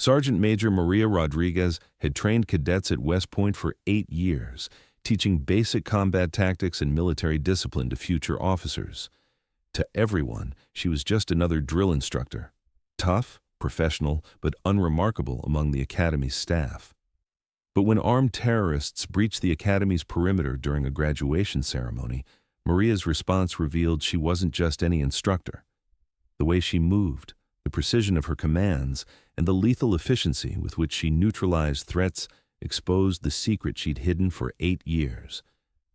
Sergeant Major Maria Rodriguez had trained cadets at West Point for 8 years, teaching basic combat tactics and military discipline to future officers. To everyone, she was just another drill instructor. Tough, professional, but unremarkable among the academy's staff. But when armed terrorists breached the academy's perimeter during a graduation ceremony, Maria's response revealed she wasn't just any instructor. The way she moved, the precision of her commands, and the lethal efficiency with which she neutralized threats exposed the secret she'd hidden for 8 years.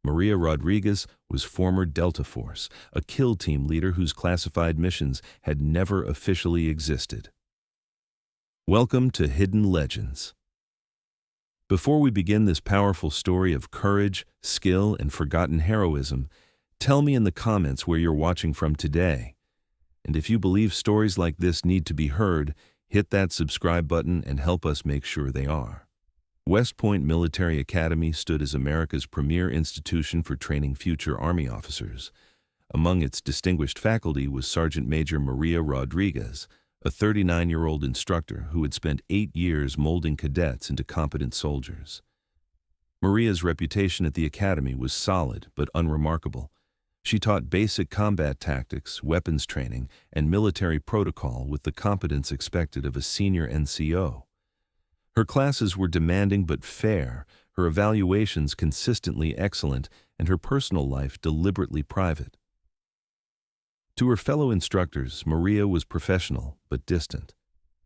Maria Rodriguez was former Delta Force, a kill team leader whose classified missions had never officially existed. Welcome to Hidden Legends. Before we begin this powerful story of courage, skill, and forgotten heroism, tell me in the comments where you're watching from today. And if you believe stories like this need to be heard, hit that subscribe button and help us make sure they are. West Point Military Academy stood as America's premier institution for training future Army officers. Among its distinguished faculty was Sergeant Major Maria Rodriguez, a 39-year-old instructor who had spent 8 years molding cadets into competent soldiers. Maria's reputation at the academy was solid but unremarkable. She taught basic combat tactics, weapons training, and military protocol with the competence expected of a senior NCO. Her classes were demanding but fair, her evaluations consistently excellent, and her personal life deliberately private. To her fellow instructors, Maria was professional but distant.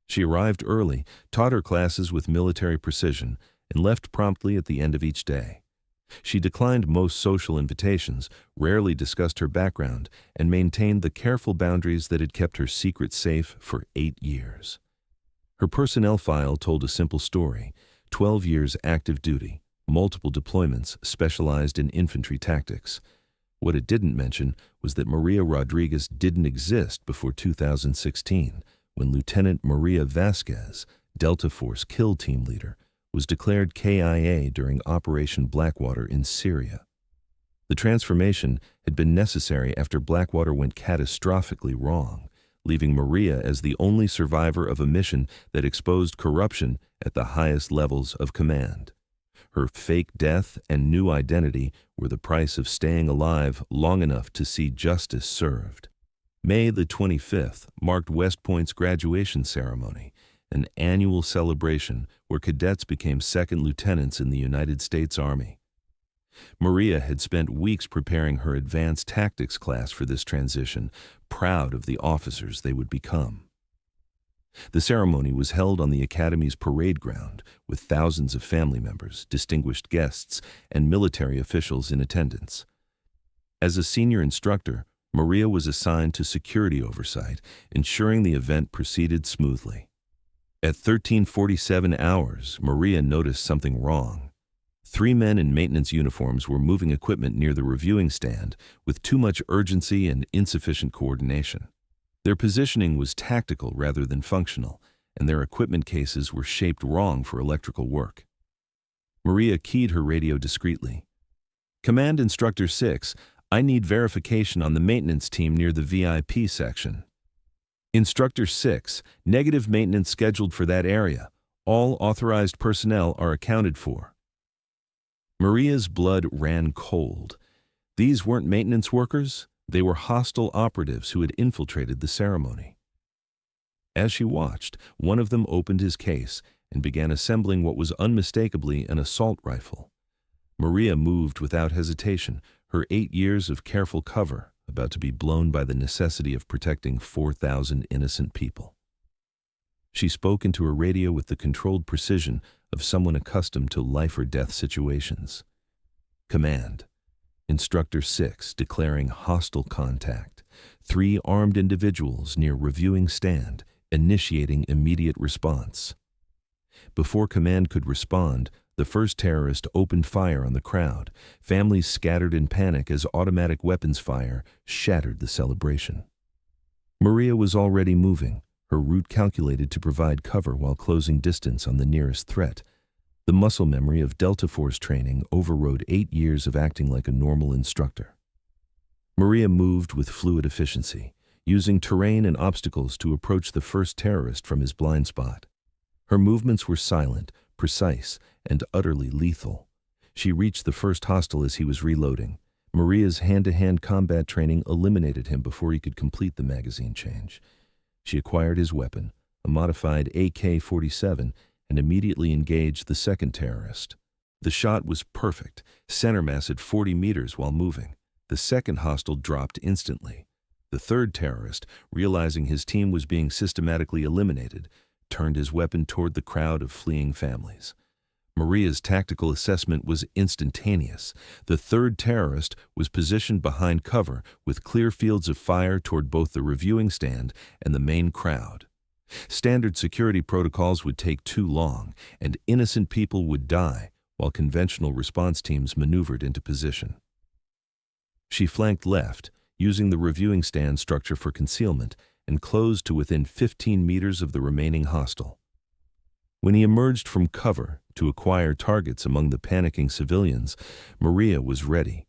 She arrived early, taught her classes with military precision, and left promptly at the end of each day. She declined most social invitations, rarely discussed her background, and maintained the careful boundaries that had kept her secret safe for 8 years. Her personnel file told a simple story: 12 years active duty, multiple deployments specialized in infantry tactics. What it didn't mention was that Maria Rodriguez didn't exist before 2016, when Lieutenant Maria Vasquez, Delta Force kill team leader, was declared KIA during Operation Blackwater in Syria. The transformation had been necessary after Blackwater went catastrophically wrong, leaving Maria as the only survivor of a mission that exposed corruption at the highest levels of command. Her fake death and new identity were the price of staying alive long enough to see justice served. May the 25th marked West Point's graduation ceremony, an annual celebration where cadets became second lieutenants in the United States Army. Maria had spent weeks preparing her advanced tactics class for this transition, proud of the officers they would become. The ceremony was held on the Academy's parade ground, with thousands of family members, distinguished guests, and military officials in attendance. As a senior instructor, Maria was assigned to security oversight, ensuring the event proceeded smoothly. At 13:47 hours, Maria noticed something wrong. 3 men in maintenance uniforms were moving equipment near the reviewing stand with too much urgency and insufficient coordination. Their positioning was tactical rather than functional, and their equipment cases were shaped wrong for electrical work. Maria keyed her radio discreetly. "Command Instructor 6, I need verification on the maintenance team near the VIP section." "Instructor 6, negative maintenance scheduled for that area. All authorized personnel are accounted for." Maria's blood ran cold. These weren't maintenance workers. They were hostile operatives who had infiltrated the ceremony. As she watched, one of them opened his case and began assembling what was unmistakably an assault rifle. Maria moved without hesitation, her 8 years of careful cover about to be blown by the necessity of protecting 4,000 innocent people. She spoke into her radio with the controlled precision of someone accustomed to life-or-death situations. "Command. Instructor 6 declaring hostile contact. 3 armed individuals near reviewing stand, initiating immediate response." Before command could respond, the first terrorist opened fire on the crowd. Families scattered in panic as automatic weapons fire shattered the celebration. Maria was already moving, her route calculated to provide cover while closing distance on the nearest threat. The muscle memory of Delta Force training overrode 8 years of acting like a normal instructor. Maria moved with fluid efficiency, using terrain and obstacles to approach the first terrorist from his blind spot. Her movements were silent, precise, and utterly lethal. She reached the first hostile as he was reloading. Maria's hand-to-hand combat training eliminated him before he could complete the magazine change. She acquired his weapon, a modified AK-47, and immediately engaged the second terrorist. The shot was perfect, center mass at 40 meters while moving. The second hostile dropped instantly. The third terrorist, realizing his team was being systematically eliminated, turned his weapon toward the crowd of fleeing families. Maria's tactical assessment was instantaneous. The third terrorist was positioned behind cover with clear fields of fire toward both the reviewing stand and the main crowd. Standard security protocols would take too long, and innocent people would die while conventional response teams maneuvered into position. She flanked left, using the reviewing stand structure for concealment, and closed to within 15 meters of the remaining hostile. When he emerged from cover to acquire targets among the panicking civilians, Maria was ready.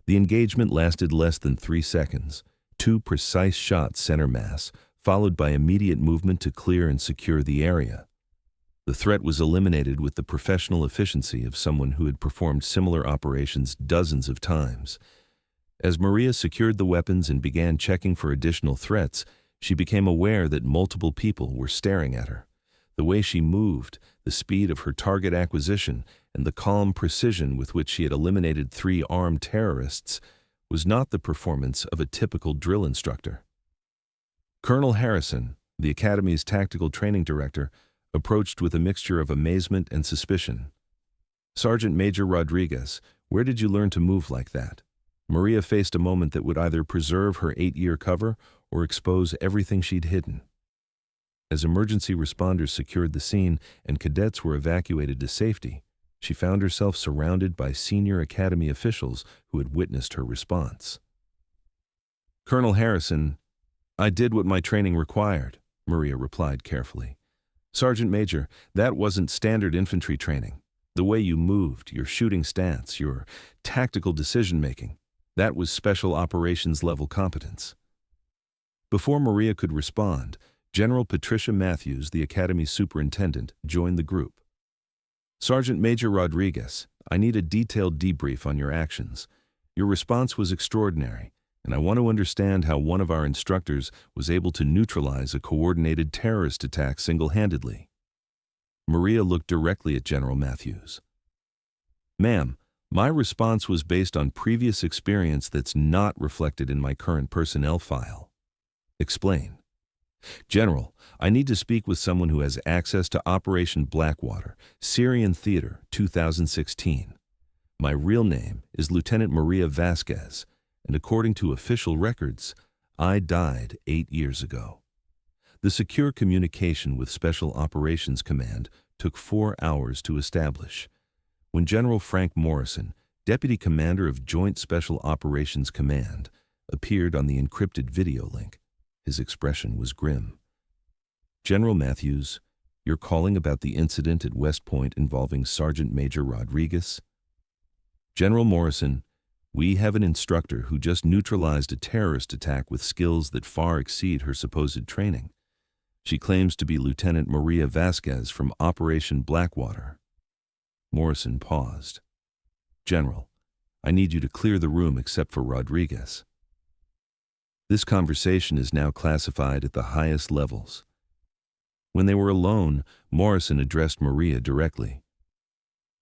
The engagement lasted less than 3 seconds, 2 precise shots center mass, followed by immediate movement to clear and secure the area. The threat was eliminated with the professional efficiency of someone who had performed similar operations dozens of times. As Maria secured the weapons and began checking for additional threats, she became aware that multiple people were staring at her. The way she moved, the speed of her target acquisition, and the calm precision with which she had eliminated 3 armed terrorists was not the performance of a typical drill instructor. Colonel Harrison, the Academy's tactical training director, approached with a mixture of amazement and suspicion. "Sergeant Major Rodriguez, where did you learn to move like that?" Maria faced a moment that would either preserve her 8-year cover or expose everything she'd hidden. As emergency responders secured the scene and cadets were evacuated to safety, she found herself surrounded by senior Academy officials who had witnessed her response. "Colonel Harrison, I did what my training required," Maria replied carefully. "Sergeant Major, that wasn't standard infantry training. The way you moved, your shooting stance, your tactical decision-making, that was special operations level competence." Before Maria could respond, General Patricia Matthews, the Academy superintendent, joined the group. "Sergeant Major Rodriguez, I need a detailed debrief on your actions. Your response was extraordinary, and I want to understand how one of our instructors was able to neutralize a coordinated terrorist attack single-handedly." Maria looked directly at General Matthews. "Ma'am, my response was based on previous experience that's not reflected in my current personnel file." "Explain." "General, I need to speak with someone who has access to Operation Blackwater, Syrian Theater, 2016. My real name is Lieutenant Maria Vasquez, and according to official records, I died 8 years ago." The secure communication with Special Operations Command took 4 hours to establish. When General Frank Morrison, Deputy Commander of Joint Special Operations Command, appeared on the encrypted video link, his expression was grim. "General Matthews, you're calling about the incident at West Point involving Sergeant Major Rodriguez?" "General Morrison, we have an instructor who just neutralized a terrorist attack with skills that far exceed her supposed training. She claims to be Lieutenant Maria Vasquez from Operation Blackwater." Morrison paused. "General, I need you to clear the room except for Rodriguez." This conversation is now classified at the highest levels. When they were alone, Morrison addressed Maria directly.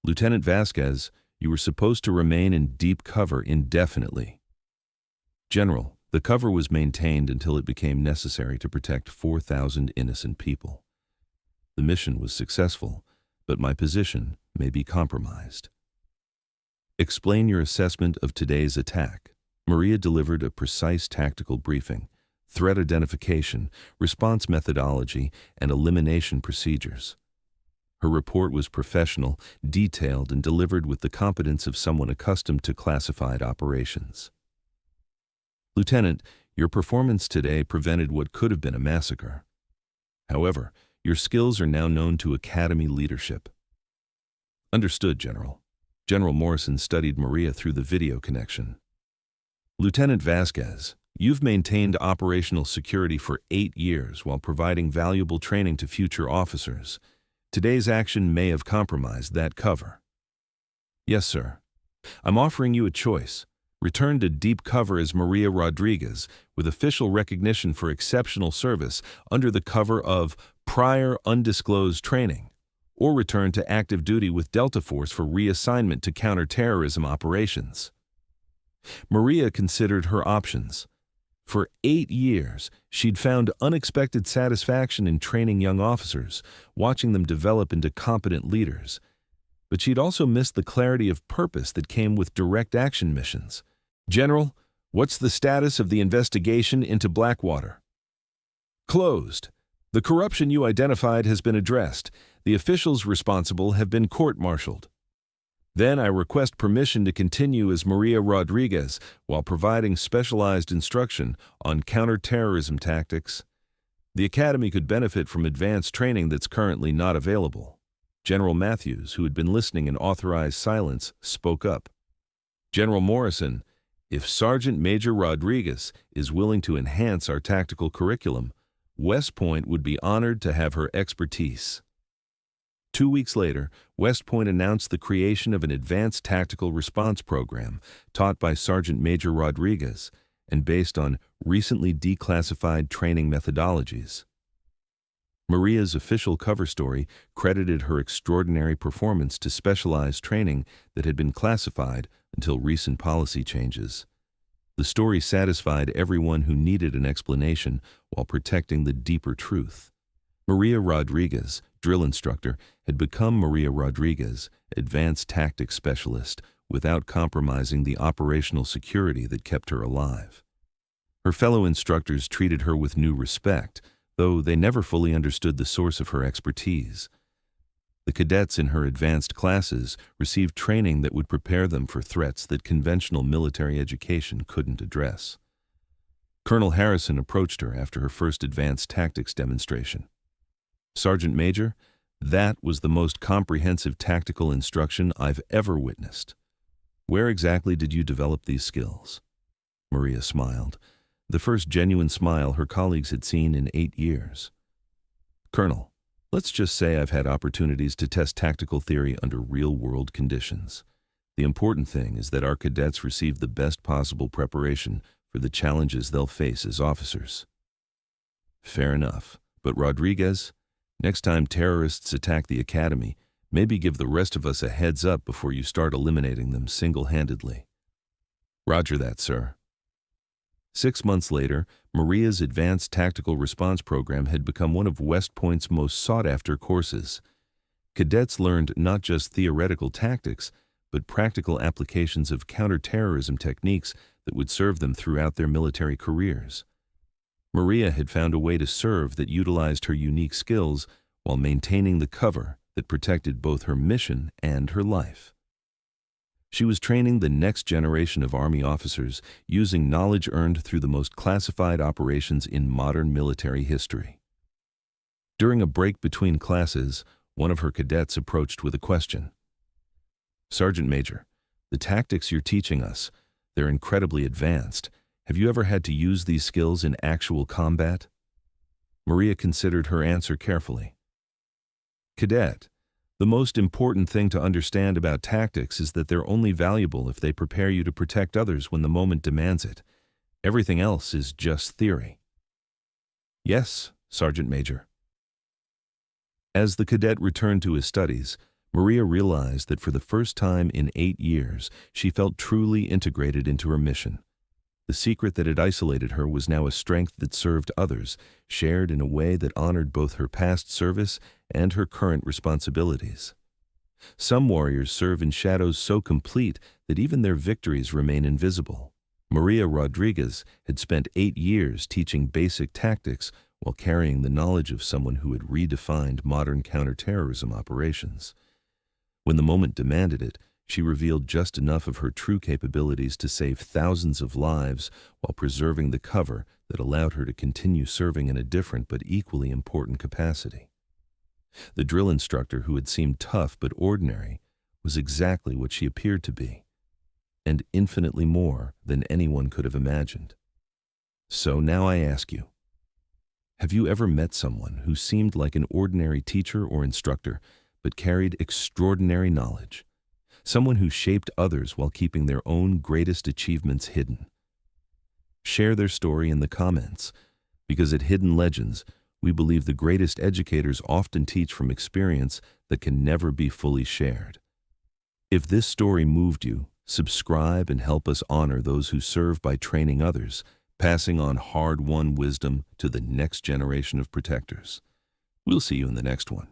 "Lieutenant Vasquez, you were supposed to remain in deep cover indefinitely." "General, the cover was maintained until it became necessary to protect 4,000 innocent people. The mission was successful, but my position may be compromised." "Explain your assessment of today's attack." Maria delivered a precise tactical briefing, threat identification, response methodology, and elimination procedures. Her report was professional, detailed, and delivered with the competence of someone accustomed to classified operations. "Lieutenant, your performance today prevented what could have been a massacre. However, your skills are now known to Academy leadership." "Understood, General." General Morrison studied Maria through the video connection. "Lieutenant Vasquez, you've maintained operational security for 8 years while providing valuable training to future officers. Today's action may have compromised that cover. Yes, sir. I'm offering you a choice. Return to deep cover as Maria Rodriguez with official recognition for exceptional service under the cover of prior undisclosed training, or return to active duty with Delta Force for reassignment to counterterrorism operations. Maria considered her options. For 8 years, she'd found unexpected satisfaction in training young officers, watching them develop into competent leaders. But she'd also missed the clarity of purpose that came with direct action missions. General, what's the status of the investigation into Blackwater? Closed. The corruption you identified has been addressed. The officials responsible have been court-martialed. Then I request permission to continue as Maria Rodriguez while providing specialized instruction on counterterrorism tactics. The Academy could benefit from advanced training that's currently not available. General Matthews, who had been listening in authorized silence, spoke up. General Morrison, if Sergeant Major Rodriguez is willing to enhance our tactical curriculum, West Point would be honored to have her expertise. 2 weeks later, West Point announced the creation of an advanced tactical response program taught by Sergeant Major Rodriguez and based on recently declassified training methodologies. Maria's official cover story credited her extraordinary performance to specialized training that had been classified until recent policy changes. The story satisfied everyone who needed an explanation while protecting the deeper truth. Maria Rodriguez, drill instructor, had become Maria Rodriguez, advanced tactics specialist, without compromising the operational security that kept her alive. Her fellow instructors treated her with new respect, though they never fully understood the source of her expertise. The cadets in her advanced classes received training that would prepare them for threats that conventional military education couldn't address. Colonel Harrison approached her after her first advanced tactics demonstration. Sergeant Major, that was the most comprehensive tactical instruction I've ever witnessed. Where exactly did you develop these skills? Maria smiled, the first genuine smile her colleagues had seen in 8 years. Colonel, let's just say I've had opportunities to test tactical theory under real-world conditions. The important thing is that our cadets receive the best possible preparation for the challenges they'll face as officers. Fair enough, but Rodriguez, next time terrorists attack the Academy, maybe give the rest of us a heads up before you start eliminating them single-handedly. Roger that, sir. 6 months later, Maria's Advanced Tactical Response Program had become one of West Point's most sought-after courses. Cadets learned not just theoretical tactics, but practical applications of counterterrorism techniques that would serve them throughout their military careers. Maria had found a way to serve that utilized her unique skills while maintaining the cover that protected both her mission and her life. She was training the next generation of Army officers using knowledge earned through the most classified operations in modern military history. During a break between classes, one of her cadets approached with a question. Sergeant Major, the tactics you're teaching us, they're incredibly advanced. Have you ever had to use these skills in actual combat? Maria considered her answer carefully. Cadet, the most important thing to understand about tactics is that they're only valuable if they prepare you to protect others when the moment demands it. Everything else is just theory. Yes, Sergeant Major. As the cadet returned to his studies, Maria realized that for the first time in 8 years, she felt truly integrated into her mission. The secret that had isolated her was now a strength that served others, shared in a way that honored both her past service and her current responsibilities. Some warriors serve in shadows so complete that even their victories remain invisible. Maria Rodriguez had spent 8 years teaching basic tactics while carrying the knowledge of someone who had redefined modern counterterrorism operations. When the moment demanded it, she revealed just enough of her true capabilities to save thousands of lives while preserving the cover that allowed her to continue serving in a different but equally important capacity. The drill instructor who had seemed tough but ordinary was exactly what she appeared to be, and infinitely more than anyone could have imagined. So now I ask you, Have you ever met someone who seemed like an ordinary teacher or instructor, but carried extraordinary knowledge? Someone who shaped others while keeping their own greatest achievements hidden? Share their story in the comments, because at Hidden Legends, we believe the greatest educators often teach from experience that can never be fully shared. If this story moved you, subscribe and help us honor those who serve by training others, passing on hard-won wisdom to the next generation of protectors. We'll see you in the next one.